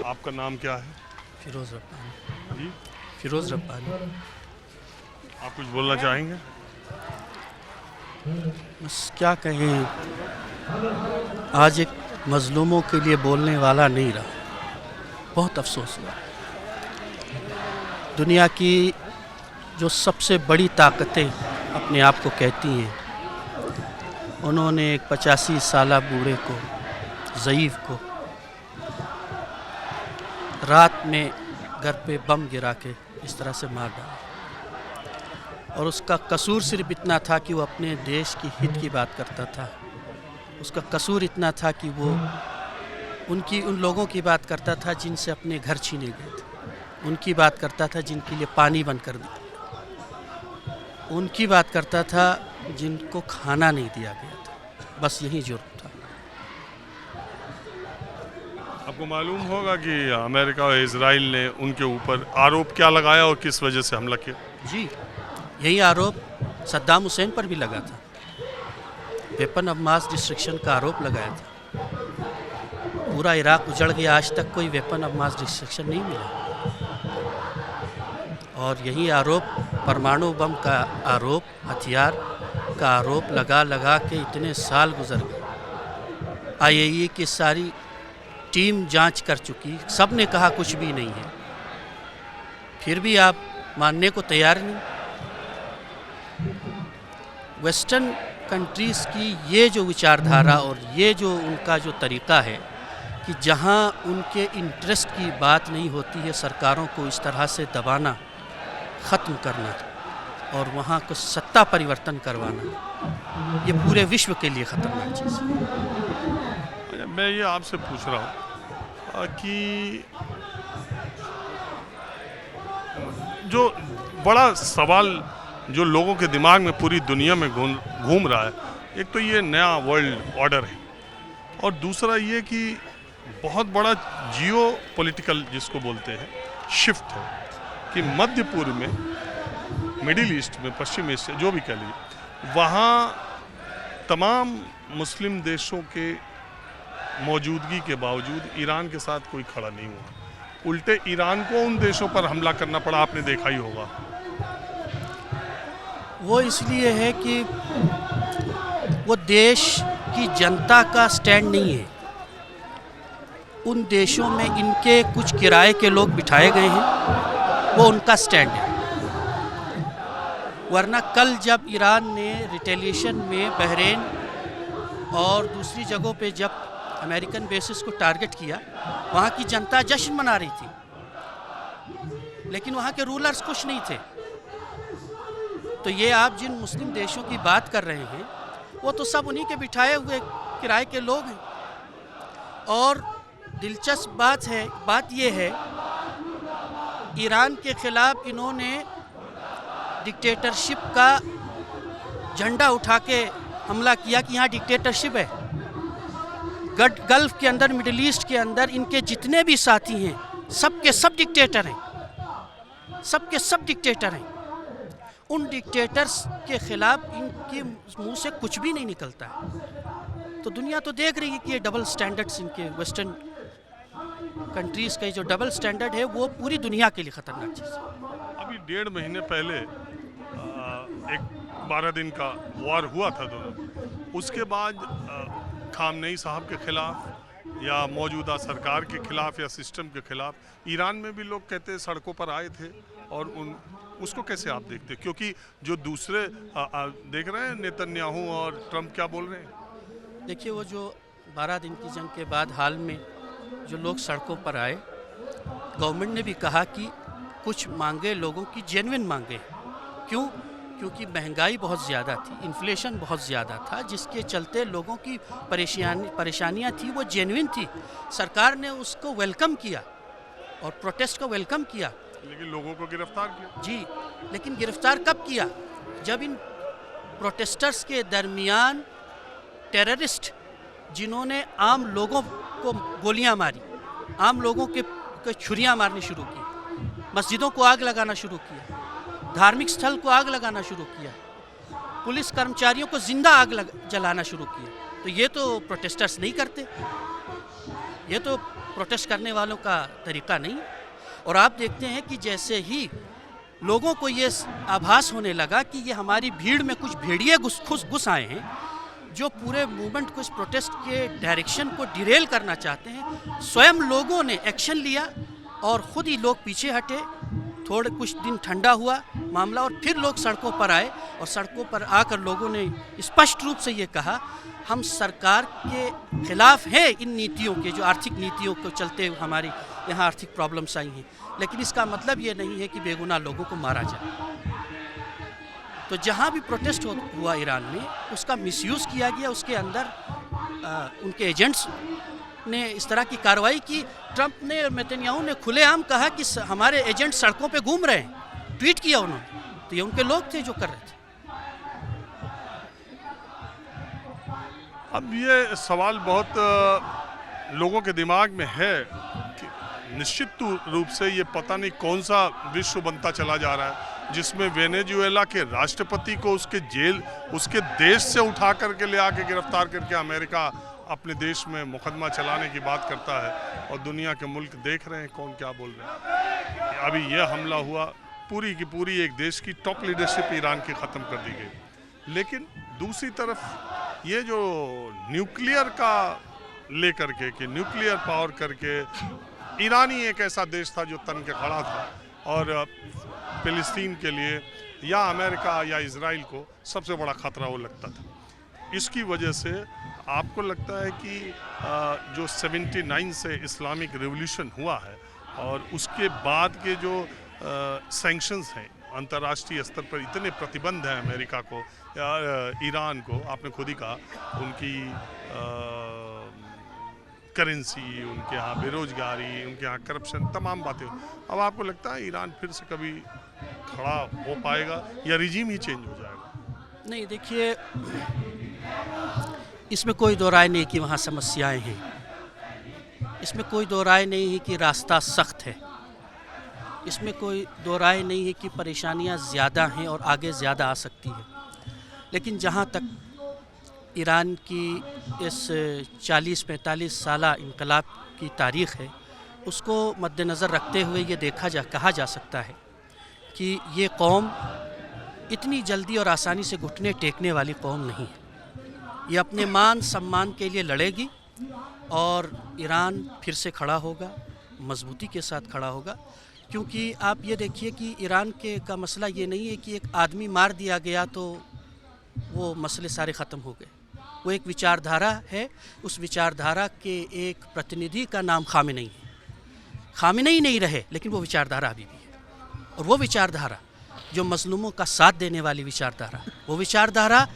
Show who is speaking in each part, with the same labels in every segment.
Speaker 1: आपका नाम क्या है?
Speaker 2: फिरोज़ रब्बानी।
Speaker 1: जी,
Speaker 2: फिरोज़ रब्बानी।
Speaker 1: आप कुछ बोलना चाहेंगे?
Speaker 2: बस क्या कहें, आज एक मज़लूमों के लिए बोलने वाला नहीं रहा। बहुत अफ़सोस हुआ। दुनिया की जो सबसे बड़ी ताकतें अपने आप को कहती हैं, उन्होंने एक 85 साला बूढ़े को, ज़ईफ़ को, रात में घर पे बम गिरा के इस तरह से मार डाला। और उसका कसूर सिर्फ इतना था कि वो अपने देश की हित की बात करता था। उसका कसूर इतना था कि वो उन लोगों की बात करता था जिनसे अपने घर छीने गए थे। उनकी बात करता था जिनके लिए पानी बंद कर दिया। उनकी बात करता था जिनको खाना नहीं दिया गया था। बस यही जुर्म था।
Speaker 1: आपको मालूम होगा कि अमेरिका और इजराइल ने उनके ऊपर आरोप क्या लगाया और किस वजह से हमला किया?
Speaker 2: जी, यही आरोप सद्दाम हुसैन पर भी लगा था। वेपन ऑफ मास डिस्ट्रक्शन का आरोप लगाया था। पूरा इराक उजड़ गया, आज तक कोई वेपन ऑफ मास डिस्ट्रक्शन नहीं मिला। और यही आरोप, परमाणु बम का आरोप, हथियार का आरोप लगा लगा के इतने साल गुजर गए। आईएईए की सारी टीम जांच कर चुकी, सब ने कहा कुछ भी नहीं है, फिर भी आप मानने को तैयार नहीं। वेस्टर्न कंट्रीज़ की ये जो विचारधारा और ये जो उनका जो तरीक़ा है कि जहाँ उनके इंटरेस्ट की बात नहीं होती है, सरकारों को इस तरह से दबाना, ख़त्म करना और वहाँ को सत्ता परिवर्तन करवाना, ये पूरे विश्व के लिए ख़तरनाक चीज़ है।
Speaker 1: मैं ये आपसे पूछ रहा हूँ कि जो बड़ा सवाल जो लोगों के दिमाग में पूरी दुनिया में घूम रहा है, एक तो ये नया वर्ल्ड ऑर्डर है और दूसरा ये कि बहुत बड़ा जियो पॉलिटिकल जिसको बोलते हैं शिफ्ट है कि मध्य पूर्व में, मिडिल ईस्ट में, पश्चिम एशिया जो भी कह लीजिए, वहाँ तमाम मुस्लिम देशों के मौजूदगी के बावजूद ईरान के साथ कोई खड़ा नहीं हुआ। उल्टे ईरान को उन देशों पर हमला करना पड़ा, आपने देखा ही होगा।
Speaker 2: वो इसलिए है कि वो देश की जनता का स्टैंड नहीं है। उन देशों में इनके कुछ किराए के लोग बिठाए गए हैं, वो उनका स्टैंड है। वरना कल जब ईरान ने रिटेलिएशन में बहरीन और दूसरी जगहों पे जब अमेरिकन बेसिस को टारगेट किया, वहाँ की जनता जश्न मना रही थी, लेकिन वहाँ के रूलर्स खुश नहीं थे। तो ये आप जिन मुस्लिम देशों की बात कर रहे हैं, वो तो सब उन्हीं के बिठाए हुए किराए के लोग हैं। और दिलचस्प बात ये है, ईरान के ख़िलाफ़ इन्होंने डिक्टेटरशिप का झंडा उठा के हमला किया कि यहाँ डिक्टेटरशिप है। गल्फ़ के अंदर, मिडिल ईस्ट के अंदर इनके जितने भी साथी हैं, सब के सब डिक्टेटर हैं, सब के सब डिक्टेटर हैं। उन डिक्टेटर्स के ख़िलाफ़ इनके मुंह से कुछ भी नहीं निकलता है। तो दुनिया तो देख रही है कि ये डबल स्टैंडर्ड्स, इनके वेस्टर्न कंट्रीज़ का जो डबल स्टैंडर्ड है, वो पूरी दुनिया के लिए ख़तरनाक चीज़ है।
Speaker 1: अभी 1.5 महीने पहले एक 12 दिन का वॉर हुआ था दोनों, उसके बाद खामनेई साहब के खिलाफ या मौजूदा सरकार के खिलाफ या सिस्टम के खिलाफ ईरान में भी लोग कहते हैं सड़कों पर आए थे। और उसको कैसे आप देखते हैं? क्योंकि जो दूसरे देख रहे हैं, नेतन्याहू और ट्रंप क्या बोल रहे हैं?
Speaker 2: देखिए, वो जो 12 दिन की जंग के बाद हाल में जो लोग सड़कों पर आए, गवर्नमेंट ने भी कहा कि कुछ मांगे लोगों की जेन्युइन मांगे। क्यों? क्योंकि महंगाई बहुत ज़्यादा थी, इन्फ्लेशन बहुत ज़्यादा था, जिसके चलते लोगों की परेशानियाँ थी, वो जेन्युइन थी। सरकार ने उसको वेलकम किया और प्रोटेस्ट को वेलकम किया,
Speaker 1: लेकिन लोगों को गिरफ्तार किया।
Speaker 2: जी, लेकिन गिरफ्तार कब किया? जब इन प्रोटेस्टर्स के दरमियान टेररिस्ट जिन्होंने आम लोगों को गोलियां मारी, आम लोगों के छुरियां मारनी शुरू की, मस्जिदों को आग लगाना शुरू किया, धार्मिक स्थल को आग लगाना शुरू किया, पुलिस कर्मचारियों को जिंदा आग जलाना शुरू किया। तो ये तो प्रोटेस्टर्स नहीं करते, ये तो प्रोटेस्ट करने वालों का तरीका नहीं। और आप देखते हैं कि जैसे ही लोगों को ये आभास होने लगा कि ये हमारी भीड़ में कुछ भेड़िए घुस आए हैं जो पूरे मूवमेंट को, इस प्रोटेस्ट के डायरेक्शन को डिरेल करना चाहते हैं, स्वयं लोगों ने एक्शन लिया और ख़ुद ही लोग पीछे हटे। थोड़े कुछ दिन ठंडा हुआ मामला और फिर लोग सड़कों पर आए और सड़कों पर आकर लोगों ने स्पष्ट रूप से ये कहा, हम सरकार के खिलाफ हैं इन नीतियों के, जो आर्थिक नीतियों को चलते हमारी यहाँ आर्थिक प्रॉब्लम्स आई हैं, लेकिन इसका मतलब ये नहीं है कि बेगुनाह लोगों को मारा जाए। तो जहाँ भी प्रोटेस्ट हुआ ईरान में, उसका मिसयूज़ किया गया, उसके अंदर उनके एजेंट्स ने इस तरह की कार्रवाई की। ट्रंप ने और नेतन्याहू ने खुलेआम कहा कि हमारे एजेंट सड़कों पे घूम रहे हैं, ट्वीट किया उन्होंने। तो ये उनके लोग थे जो कर रहे थे।
Speaker 1: अब ये सवाल बहुत लोगों के दिमाग में है कि निश्चित रूप से ये पता नहीं कौन सा विश्व बनता चला जा रहा है जिसमें वेनेजुएला के राष्ट्रपति को उसके देश से उठा करके ले आके गिरफ्तार करके अमेरिका अपने देश में मुकदमा चलाने की बात करता है और दुनिया के मुल्क देख रहे हैं कौन क्या बोल रहे हैं। अभी यह हमला हुआ, पूरी की पूरी एक देश की टॉप लीडरशिप ईरान की ख़त्म कर दी गई। लेकिन दूसरी तरफ ये जो न्यूक्लियर का लेकर के कि न्यूक्लियर पावर करके ईरान ही एक ऐसा देश था जो तन के खड़ा था और फिलिस्तीन के लिए या अमेरिका या इजराइल को सबसे बड़ा ख़तरा वो लगता था। इसकी वजह से आपको लगता है कि जो 79 से इस्लामिक रिवॉल्यूशन हुआ है और उसके बाद के जो सैंक्शंस हैं अंतर्राष्ट्रीय स्तर पर, इतने प्रतिबंध हैं अमेरिका को या ईरान को, आपने खुद ही कहा उनकी करेंसी, उनके यहाँ बेरोजगारी, उनके यहाँ करप्शन, तमाम बातें। अब आपको लगता है ईरान फिर से कभी खड़ा हो पाएगा या रिजीम ही चेंज हो जाएगा?
Speaker 2: नहीं, देखिए, इसमें कोई दो राय नहीं कि वहाँ समस्याएं हैं, इसमें कोई दो राय नहीं है कि रास्ता सख्त है, इसमें कोई दो राय नहीं है कि परेशानियाँ ज़्यादा हैं और आगे ज़्यादा आ सकती है। लेकिन जहाँ तक ईरान की इस 40-45 साला इनकलाब की तारीख़ है, उसको मद्देनज़र रखते हुए ये कहा जा सकता है कि ये कौम इतनी जल्दी और आसानी से घुटने टेकने वाली कौम नहीं है। ये अपने मान सम्मान के लिए लड़ेगी और ईरान फिर से खड़ा होगा, मजबूती के साथ खड़ा होगा। क्योंकि आप ये देखिए कि ईरान का मसला ये नहीं है कि एक आदमी मार दिया गया तो वो मसले सारे ख़त्म हो गए। वो एक विचारधारा है, उस विचारधारा के एक प्रतिनिधि का नाम खामेनेई है। खामेनेई नहीं रहे लेकिन वो विचारधारा अभी भी है, और वो विचारधारा जो मज़लूमों का साथ देने वाली विचारधारा, वो विचारधारा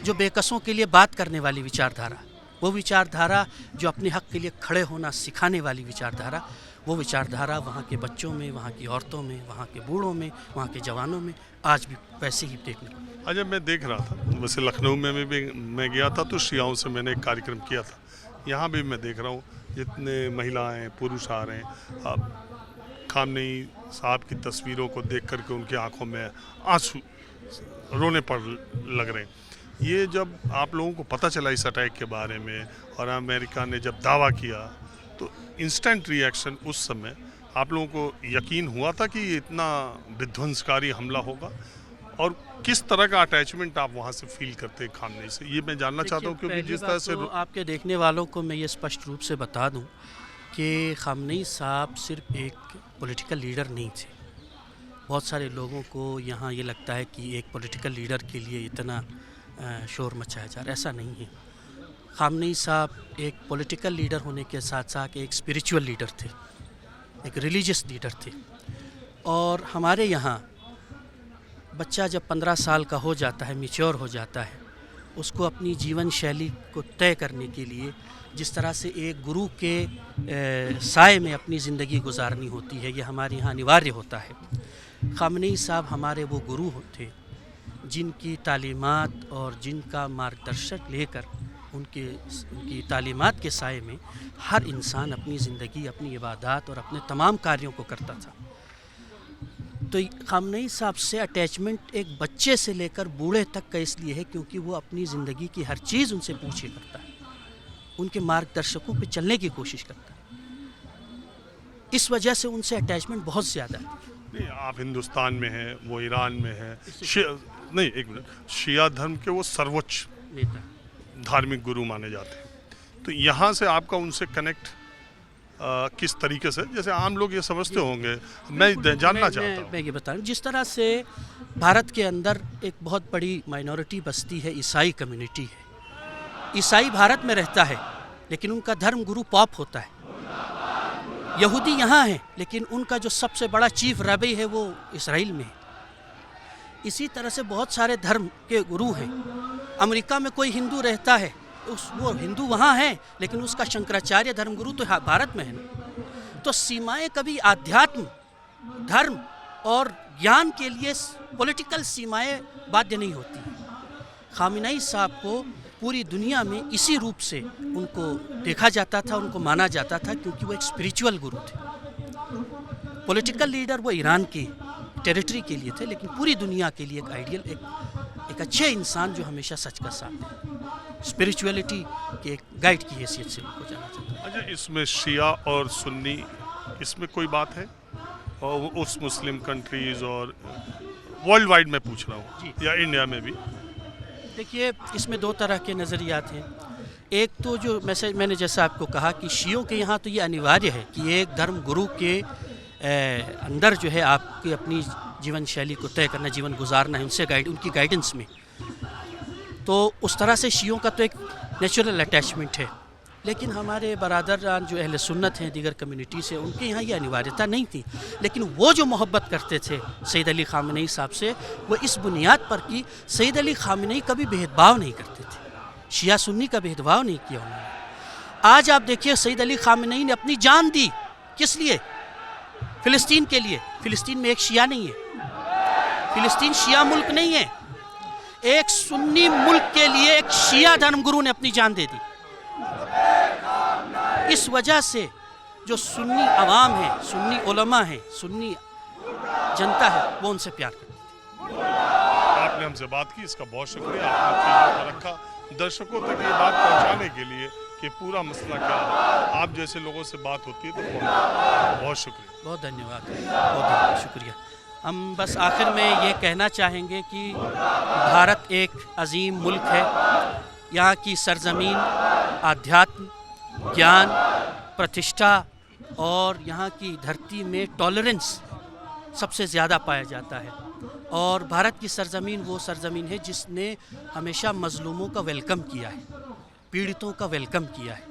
Speaker 2: जो बेकसों के लिए बात करने वाली विचारधारा, वो विचारधारा जो अपने हक़ के लिए खड़े होना सिखाने वाली विचारधारा, वो विचारधारा वहाँ के बच्चों में, वहाँ की औरतों में, वहाँ के बूढ़ों में, वहाँ के जवानों में आज भी वैसे ही देखने को।
Speaker 1: अच्छा, मैं देख रहा था, वैसे लखनऊ में भी मैं गया था तो शियाओं से मैंने एक कार्यक्रम किया था। यहाँ भी मैं देख रहा हूँ जितने महिलाएं पुरुष आ रहे हैं। अब खामनेई साहब की तस्वीरों को देख करके उनकी आंखों में आंसू रोने पड़ लग रहे हैं। ये जब आप लोगों को पता चला इस अटैक के बारे में और अमेरिका ने जब दावा किया तो इंस्टेंट रिएक्शन उस समय आप लोगों को यकीन हुआ था कि इतना विध्वंसकारी हमला होगा? और किस तरह का अटैचमेंट आप वहाँ से फील करते हैं खामनेई से, ये मैं जानना चाहता हूँ। क्योंकि जिस तरह से
Speaker 2: आपके देखने वालों को मैं ये स्पष्ट रूप से बता दूँ कि खामनेई साहब सिर्फ एक पॉलिटिकल लीडर नहीं थे। बहुत सारे लोगों को यहाँ ये लगता है कि एक पॉलिटिकल लीडर के लिए इतना शोर मचाया जा रहा है, ऐसा नहीं है। खामनेई साहब एक पॉलिटिकल लीडर होने के साथ साथ एक स्पिरिचुअल लीडर थे, एक रिलीजियस लीडर थे। और हमारे यहाँ बच्चा जब 15 साल का हो जाता है, मैच्योर हो जाता है, उसको अपनी जीवन शैली को तय करने के लिए जिस तरह से एक गुरु के साए में अपनी ज़िंदगी गुजारनी होती है, ये हमारे यहाँ अनिवार्य होता है। खामनेई साहब हमारे वो गुरु थे जिनकी तालीमात और जिनका मार्गदर्शन लेकर उनकी तालीमात के साए में हर इंसान अपनी ज़िंदगी, अपनी इबादत और अपने तमाम कार्यों को करता था। तो खामनेई साहब से अटैचमेंट एक बच्चे से लेकर बूढ़े तक का इसलिए है क्योंकि वो अपनी ज़िंदगी की हर चीज़ उनसे पूछे करता है, उनके मार्गदर्शकों पे चलने की कोशिश करता है। इस वजह से उनसे अटैचमेंट बहुत ज़्यादा है।
Speaker 1: नहीं, आप हिंदुस्तान में हैं, वो ईरान में है। नहीं, एक मिनट, शिया धर्म के वो सर्वोच्च
Speaker 2: नेता
Speaker 1: धार्मिक गुरु माने जाते हैं। तो यहाँ से आपका उनसे कनेक्ट किस तरीके से, जैसे आम लोग ये समझते होंगे, मैं जानना चाहता हूँ।
Speaker 2: मैं ये बता रहा हूँ, जिस तरह से भारत के अंदर एक बहुत बड़ी माइनॉरिटी बस्ती है, ईसाई कम्युनिटी है। ईसाई भारत में रहता है लेकिन उनका धर्म गुरु पॉप होता है। यहूदी यहाँ है लेकिन उनका जो सबसे बड़ा चीफ रबी है वो इसराइल में है। इसी तरह से बहुत सारे धर्म के गुरु हैं। अमेरिका में कोई हिंदू रहता है, वो हिंदू वहाँ है लेकिन उसका शंकराचार्य धर्मगुरु तो भारत में है ना। तो सीमाएं कभी आध्यात्म, धर्म और ज्ञान के लिए पॉलिटिकल सीमाएं बाध्य नहीं होती। खामिनेई साहब को पूरी दुनिया में इसी रूप से उनको देखा जाता था, उनको माना जाता था, क्योंकि वो एक स्पिरिचुअल गुरु थे। पॉलिटिकल लीडर वो ईरान की टेरिटरी के लिए थे, लेकिन पूरी दुनिया के लिए एक आइडियल, एक अच्छे इंसान जो हमेशा सच का साथ है, स्पिरिचुअलिटी के एक गाइड की हैसियत से उनको जाना जाता है।
Speaker 1: अच्छा, इसमें शिया और सुन्नी, इसमें कोई बात है? और उस मुस्लिम कंट्रीज और वर्ल्ड वाइड मैं पूछ रहा हूँ, या इंडिया में भी?
Speaker 2: देखिए, इसमें दो तरह के नज़रियात हैं। एक तो जो मैंने जैसा आपको कहा कि शियों के यहाँ तो ये अनिवार्य है कि एक धर्म गुरु के अंदर जो है आपकी अपनी जीवन शैली को तय करना, जीवन गुजारना है, उनकी गाइडेंस में। तो उस तरह से शियों का तो एक नेचुरल अटैचमेंट है। लेकिन हमारे बरादरान जो अहले सुन्नत हैं दीगर कम्युनिटी से, उनके यहाँ ये अनिवार्यता नहीं थी। लेकिन वो जो मोहब्बत करते थे सैयद अली खामेनेई साहब से, वो इस बुनियाद पर कि सैयद अली खामेनेई कभी भेदभाव नहीं करते थे, शिया सुन्नी का भेदभाव नहीं किया उन्होंने। आज आप देखिए, सैयद अली खामेनेई ने अपनी जान दी, किस लिए? फ़िलिस्तीन के लिए। फ़िलिस्तीन में एक शिया नहीं है, फ़िलिस्तीन शिया मुल्क नहीं है। एक सुन्नी मुल्क के लिए एक शिया धर्मगुरु ने अपनी जान दे दी। इस वजह से जो सुन्नी अवाम है, सुन्नी उलमा है, सुन्नी जनता है, वो उनसे प्यार करती है।
Speaker 1: आपने हमसे बात की, इसका बहुत शुक्रिया। आपने चीज़ों को रखा दर्शकों तक ये बात पहुंचाने के लिए कि पूरा मसला क्या है। आप जैसे लोगों से बात होती है तो बहुत शुक्रिया।
Speaker 2: बहुत धन्यवाद, बहुत शुक्रिया। हम बस आखिर में ये कहना चाहेंगे कि भारत एक अजीम मुल्क है। यहाँ की सरजमीन आध्यात्म, ज्ञान, प्रतिष्ठा और यहाँ की धरती में टॉलरेंस सबसे ज़्यादा पाया जाता है। और भारत की सरजमीन वो सरजमीन है जिसने हमेशा मज़लूमों का वेलकम किया है, पीड़ितों का वेलकम किया है।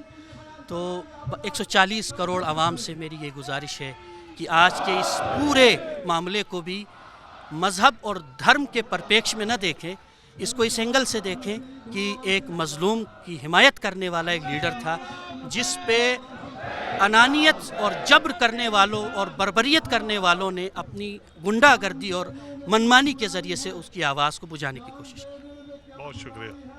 Speaker 2: तो 140 करोड़ आवाम से मेरी ये गुजारिश है कि आज के इस पूरे मामले को भी मज़हब और धर्म के परिप्रेक्ष्य में न देखें, इसको इस एंगल से देखें कि एक मज़लूम की हिमायत करने वाला एक लीडर था, जिस पे अनानियत और जब्र करने वालों और बर्बरियत करने वालों ने अपनी गुंडागर्दी और मनमानी के ज़रिए से उसकी आवाज़ को बुझाने की कोशिश की।
Speaker 1: बहुत शुक्रिया।